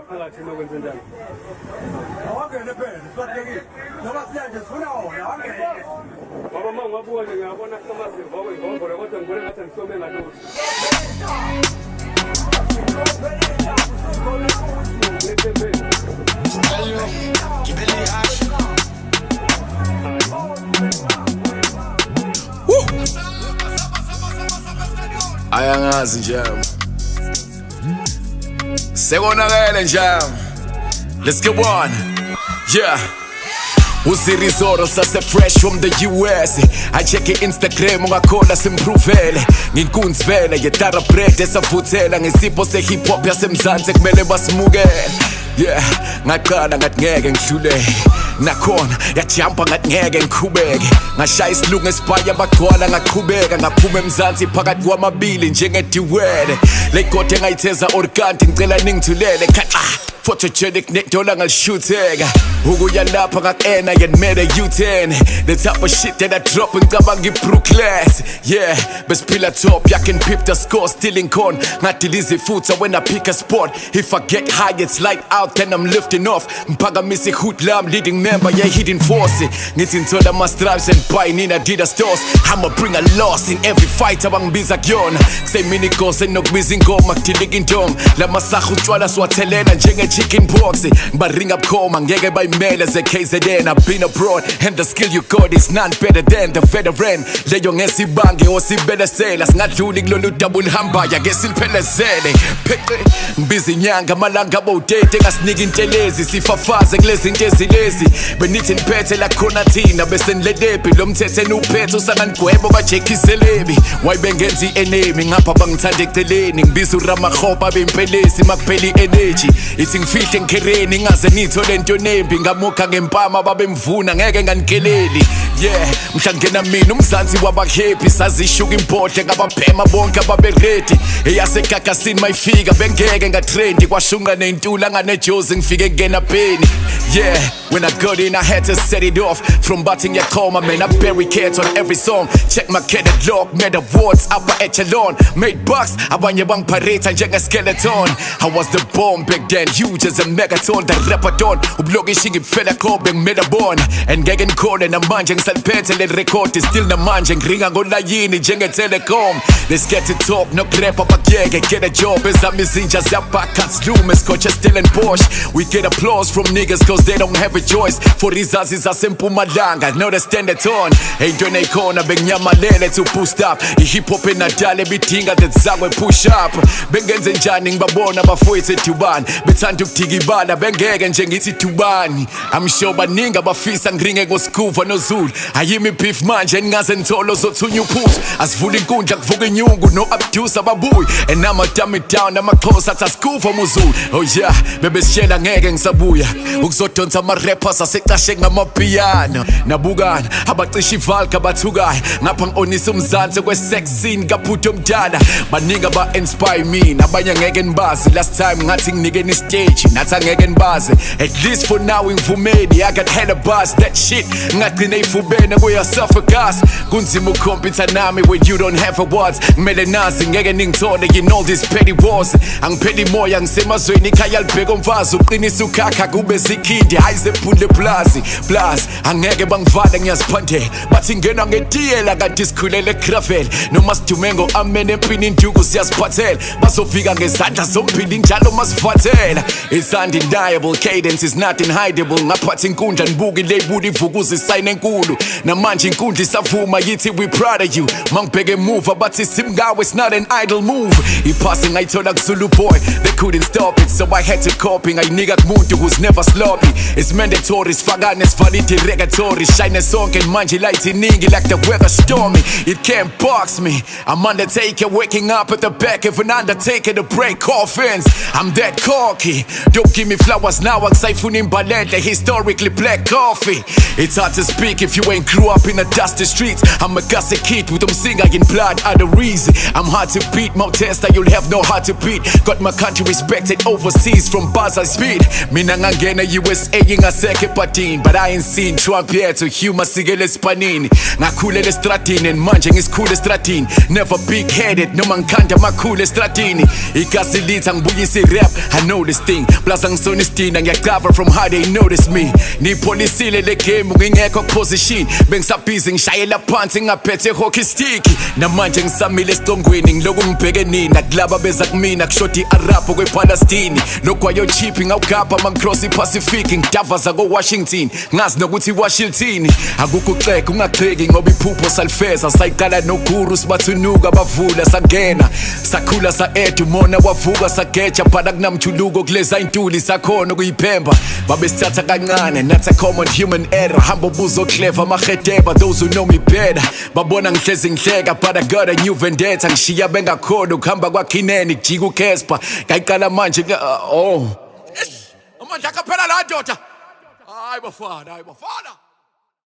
ngaphakathi nokwenza njani awangene phela sibahlekile noma siyanje sifuna wona awangene ngoba uma ungabuka nje ngiyabona samasiva kwengomvolo kodwa ngibone ngathi angisome ngalutho ayangazi njalo sekonakele njalo let's go on yeah Uzirizoro sase fresh from the US I check Instagram ungakhola simprovele Nginkunzi vele yetara bread esavuthela Ngesipho se hip hop yasemzansi kumele basimukele Yeah, ngaqala ngathi ngeke ngihluleke Nakhona yajumpa ngathi ngeke ngikhubeke Ngashaya isilungu esibhaya bagcwala ngaqhubeka Ngaphuma emzansi phakathi kwamabili njengediwele Leyigodi engayitheza organti ngicela ningithulele Khaxa photogenic nedola ngalishuteka Ukuya lapha ngakena yenimele U10 The type of shit that I drop ngicabanga i-Brooklyn Yeah, besiphila top yakhe pip the score still in con Ngadiliza ifutha when I pick a spot If I get high it's light out then I'm lifting off Mphakamisa ihood lam leading member yeah hidden force Ngithi ngithola ama stripes and buy in Adidas stores I'ma bring a loss in every fight abangibiza kuyona Kusay mini goals enokubiza ingoma kudilika indong Lamasaha utshwala siwathelela njenge chicken pox But ring up coma ngeke bayimele ze KZN I've been abroad and the skill you got is none better than the veteran Leyo ngesibange osibelesela singadluli kulolu double hambaya ngesiliphelezele Pheqe ngibiza inyanga malanga bowudate ngasinika intelezi sifafaze kulezi into ezilezi Benithi niphethe la khona thina bese niledebi lo mthethe enuphethe usangangigwebo kaJekiselebi Wayibengenza i-enemy ngapha bangithanda eceleni Ngibiza uRamakhopa bempelesi makupheli energy Ithi ngifihle ngikhereni ngaze nithole into nembi Ngamukha ngempama babemvuna ngeke nganikeleli Yeah, mhla ngena mina umzansi wabahappy Sazishuka impodle ngabaphema bonke ababeredi Eyasegagasini mayifika bengeke ngatrendi Kwashunga nentula nganejozi ngifike ngena peni Yeah, when I got in I had to set it off From batting your coma man I barricades on every song Check my catalog, made awards upper echelon Made bucks, abanye bangipharetha njenge-skeleton I was the bomb back then, huge as a megaton The reperton, ublokishi ngipfela kobe ngimedabona And ngeke ngikhole namanje ngisaliphethe le record Still namanje ngiringa ngolayini njenge-telecom Let's get to talk, no crepa bakuyeke Get a job, ezami izinja ziyabhakha Slume, Scotch, still and Porsche We get applause from niggas cause they don't have a choice For izazi zasempumalanga, no the standard on Into neyikhona benginyamalele to boost up I-hip hop enadala bidinga that zangwe push up Bengenze njani ngibabona bafowethu edubani Bethanda ukudika ibala bengeke nje ngithi dubani I'm sure baningi abafisa ngiringe ngosikuva noZulu Ayimi beef manje ningaze nitholo zothunya uphuzo Asivula inkundla kuvuka inyungu no abduce ababuyi And I'ma dumb it down amaxhosa athi asikuva muZulu Oh yeah, bebesitshela ngeke ngisabuya Ukuzodonsa ama-rappers asecashe ngamapiyano Nabukana, abacisha ivalka bathukayo Ngapha ngi-onisa umzansi kwe-sex scene kaphutho omdala Baningi aba-inspire me, nabanye ngeke nibazi Last time ngathi nginikeni istage, nathi angeke nibazi At least for now ngivumeni, I got hella buzz That shit, ngagcine ifubene kuya-suffocus Kunzima ukhompyutha nami when you don't have awards Ngimele nazi ngeke ningithole in all these petty wars Angipheli moya ngisemazweni ikhaya libheka umfazi Uqinisa ukhakha kube zikhindi, hayi zephule plazi Plus, angeke bangivale ngiyaziphandela Bathi ngena ngetiyela kanti sikhulele gravel Noma sidume ngo-amen empini induku siyaziphathela Bazofika ngezandla zombili njalo masivathela It's undeniable, cadence is not inhideable Ngaphathi inkundla nibuka ilabel ivukuza isayini enkulu Namanje inkundla isavuma yithi we proud of you Mangibheke emuva bathi simgawe it's not an idle move Iphasi ngayithola kuZulu boy, they couldn't stop it So I had to copy, ngayinika kumuntu who's never sloppy It's mandatory, sifakane sivalide regulatory Shine sonke manje light iningi like the weather stormy It can't box me, I'm Undertaker waking up at the back of an undertaker to break coffins I'm that cocky, don't give me flowers now Akusayifuna imbalende, historically black coffee It's hard to speak if you ain't grew up in the dusty streets I'm a gusset kid with umsinga in blood, other reason I'm hard to beat, Mount Testa you'll have no heart to beat Got my country respected over overseas from buzzer speed. Mina ngangena USA ingaseke patini, but I ain't seen Trump yet to humor sigele spanini. Ngakhulela estratini and manje ngisikhule estratini. Never big headed noma ngikhanda makhulu estratini. Igazi litha ngibuyisa rap, I know this thing. Plus angisonistina ngiyacava from how they notice me. Nipolisile le game ngingekho position. Bengisabhizi ngishayela phansi ngaphethe hockey stick. Namanje ngisamile esitongweni ngiloku ngibheke nina kulaba beza kumina kushoti Arab kwePalestine. Lokwayo cheap ngawugapha macross iPacific ngidavaza ko-Washington ngazi nokuthi Washington akukuxeka ungaqheki ngoba iphupho salifeza sayiqala noguru sibathunuka bavula sangena sakhula sa-edu mona wavuka sageja phana kunamjuluko kuleza intuli sakhona ukuyiphemba babesithatha kancane nathi a common human error hamba buzo clever amahedeba those who know me better babona ngihlezi ngihleka but I got a new vendetta ngishiya bengakhona ukuhamba kwakhineni kujika uCasper kayiqala manje oh amandla akaphela la ndoda hayi bafana